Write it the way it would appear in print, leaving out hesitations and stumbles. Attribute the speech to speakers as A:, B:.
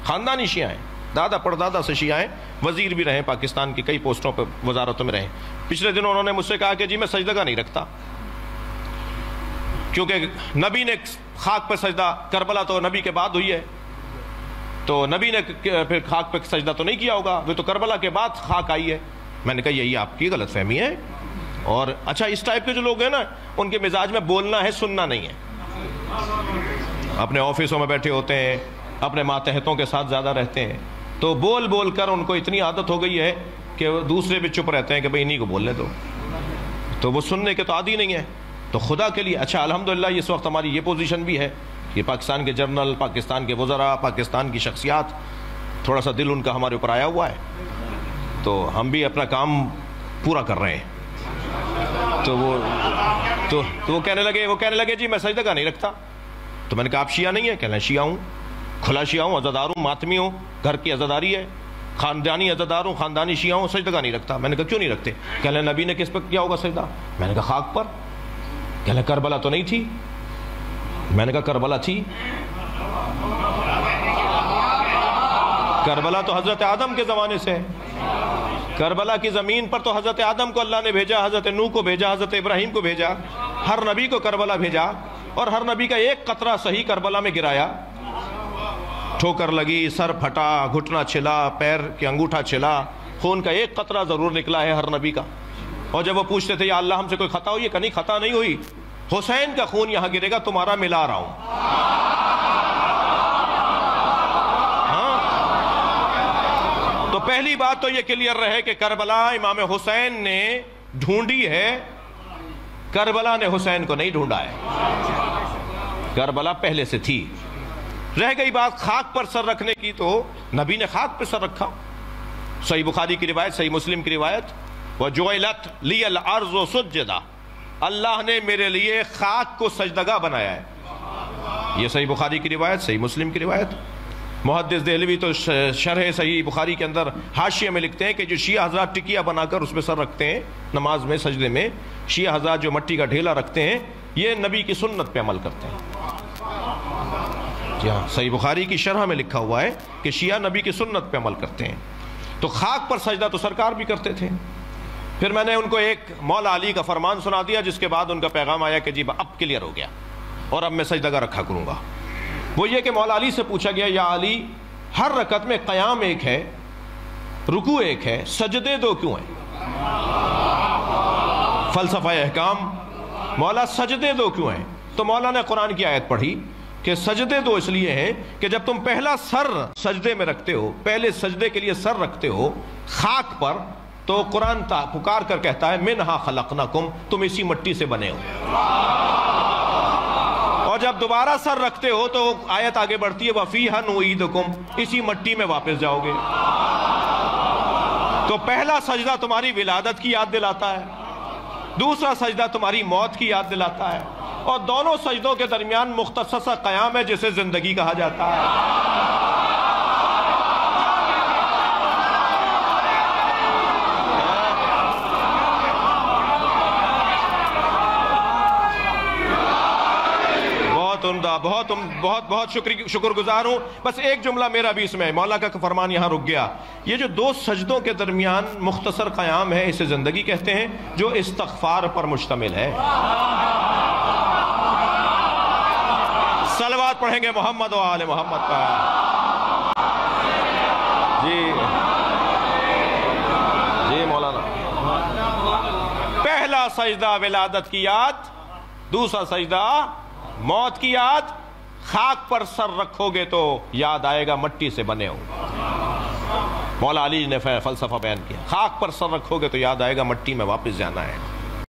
A: خاندانی شیعہ ہیں، دادا پردادا سے شیعہ ہیں، وزیر بھی رہے پاکستان کی کئی پوسٹوں پہ وزارتوں میں رہے۔ پچھلے دنوں انہوں نے مجھ سے کہا کہ جی میں سجدگاہ نہیں رکھتا، کیونکہ نبی نے خاک پہ سجدہ، کربلا تو نبی کے بعد ہوئی ہے، تو نبی نے پھر خاک پہ سجدہ تو نہیں کیا ہوگا، وہ تو کربلا کے بعد خاک آئی ہے۔ میں نے کہا یہی آپ کی غلط فہمی ہے۔ اور اچھا اس ٹائپ کے جو لوگ ہیں نا، ان کے مزاج میں بولنا ہے، سننا نہیں ہے۔ اپنے آفسوں میں بیٹھے ہوتے ہیں، اپنے ماتحتوں کے ساتھ زیادہ رہتے ہیں، تو بول بول کر ان کو اتنی عادت ہو گئی ہے کہ وہ دوسرے بھی چپ رہتے ہیں کہ بھئی انہی کو بولنے دو، تو وہ سننے کے تو عادی نہیں ہے۔ تو خدا کے لیے اچھا الحمدللہ اس وقت ہماری یہ پوزیشن بھی ہے کہ پاکستان کے جنرل، پاکستان کے وزراء، پاکستان کی شخصیات، تھوڑا سا دل ان کا ہمارے اوپر آیا ہوا ہے، تو ہم بھی اپنا کام پورا کر رہے ہیں۔ تو وہ کہنے لگے جی میں سجدہ کا نہیں رکھتا۔ تو میں نے کہا آپ شیعہ نہیں ہیں؟ کہنے لگے شیعہ ہوں، کھلا شیعہ ہوں، عزادار ہوں، ماتمی ہوں، گھر کی عزاداری ہے، خاندانی عزادار ہوں، خاندانی شیعہ ہوں، سجدہ کا نہیں رکھتا۔ میں نے کہا کیوں نہیں رکھتے؟ کہنے لگے نبی نے کس پر کیا ہوگا سجدہ؟ میں نے کہا خاک پر۔ کہنے لگے کربلا تو نہیں تھی؟ میں نے کہا کربلا تھی، کربلا تو حضرت آدم کے زمانے سے ہے، کربلا کی زمین پر تو حضرت آدم کو اللہ نے بھیجا، حضرت نوح کو بھیجا، حضرت ابراہیم کو بھیجا، ہر نبی کو کربلا بھیجا، اور ہر نبی کا ایک قطرہ صحیح کربلا میں گرایا، ٹھوکر لگی، سر پھٹا، گھٹنا چھلا، پیر کے انگوٹھا چھلا، خون کا ایک قطرہ ضرور نکلا ہے ہر نبی کا۔ اور جب وہ پوچھتے تھے یا اللہ ہم سے کوئی خطا ہوئی ہے؟ کہ نہیں خطا نہیں ہوئی، حسین کا خون یہاں گرے گا، تمہارا ملا رہا ہوں۔ تو پہلی بات تو یہ کلیئر رہے کہ کربلا امام حسین نے ڈھونڈی ہے، کربلا نے حسین کو نہیں ڈھونڈا ہے، کربلا پہلے سے تھی۔ رہ گئی بات خاک پر سر رکھنے کی، تو نبی نے خاک پر سر رکھا۔ صحیح بخاری کی روایت، صحیح مسلم کی روایت، وَجُعِلَتْ لِيَ الْأَرْضُ سُجَّدًا، اللہ نے میرے لیے خاک کو سجدگاہ بنایا ہے۔ یہ صحیح بخاری کی روایت، صحیح مسلم کی روایت۔ محدث دہلوی تو شرح صحیح بخاری کے اندر حاشیے میں لکھتے ہیں کہ جو شیعہ حضرات ٹکیا بنا کر اس پہ سر رکھتے ہیں نماز میں، سجدے میں، شیعہ حضرات جو مٹی کا ڈھیلا رکھتے ہیں، یہ نبی کی سنت پہ عمل کرتے ہیں۔ جی ہاں، صحیح بخاری کی شرح میں لکھا ہوا ہے کہ شیعہ نبی کی سنت پہ عمل کرتے ہیں۔ تو خاک پر سجدہ تو سرکار بھی کرتے تھے۔ پھر میں نے ان کو ایک مولا علی کا فرمان سنا دیا، جس کے بعد ان کا پیغام آیا کہ جی اب کلیئر ہو گیا اور اب میں سجدہ رکھا کروں گا۔ وہ یہ کہ مولا علی سے پوچھا گیا یا علی، ہر رکعت میں قیام ایک ہے، رکوع ایک ہے، سجدے دو کیوں ہیں؟ فلسفہ احکام، مولا سجدے دو کیوں ہیں؟ تو مولا نے قرآن کی آیت پڑھی کہ سجدے دو اس لیے ہیں کہ جب تم پہلا سر سجدے میں رکھتے ہو، پہلے سجدے کے لیے سر رکھتے ہو خاک پر، تو قرآن پکار کر کہتا ہے منہا خلقناکم، تم اسی مٹی سے بنے ہو۔ اور جب دوبارہ سر رکھتے ہو تو آیت آگے بڑھتی ہے وَفِيهَا نُعِيدُكُمْ، اسی مٹی میں واپس جاؤ گے۔ تو پہلا سجدہ تمہاری ولادت کی یاد دلاتا ہے، دوسرا سجدہ تمہاری موت کی یاد دلاتا ہے، اور دونوں سجدوں کے درمیان مختصر سا قیام ہے جسے زندگی کہا جاتا ہے۔ بہت بہت شکر گزار ہوں۔ بس ایک جملہ میرا بھی اس میں، مولا کا فرمان یہاں رک گیا۔ یہ جو دو سجدوں کے درمیان مختصر قیام ہے، اسے زندگی کہتے ہیں، جو استغفار پر مشتمل ہے۔ صلوات پڑھیں گے محمد و آل محمد پر۔ جی مولانا، پہلا سجدہ ولادت کی یاد، دوسرا سجدہ موت کی یاد۔ خاک پر سر رکھو گے تو یاد آئے گا مٹی سے بنے ہو۔ مولا علی نے فلسفہ بیان کیا، خاک پر سر رکھو گے تو یاد آئے گا مٹی میں واپس جانا ہے۔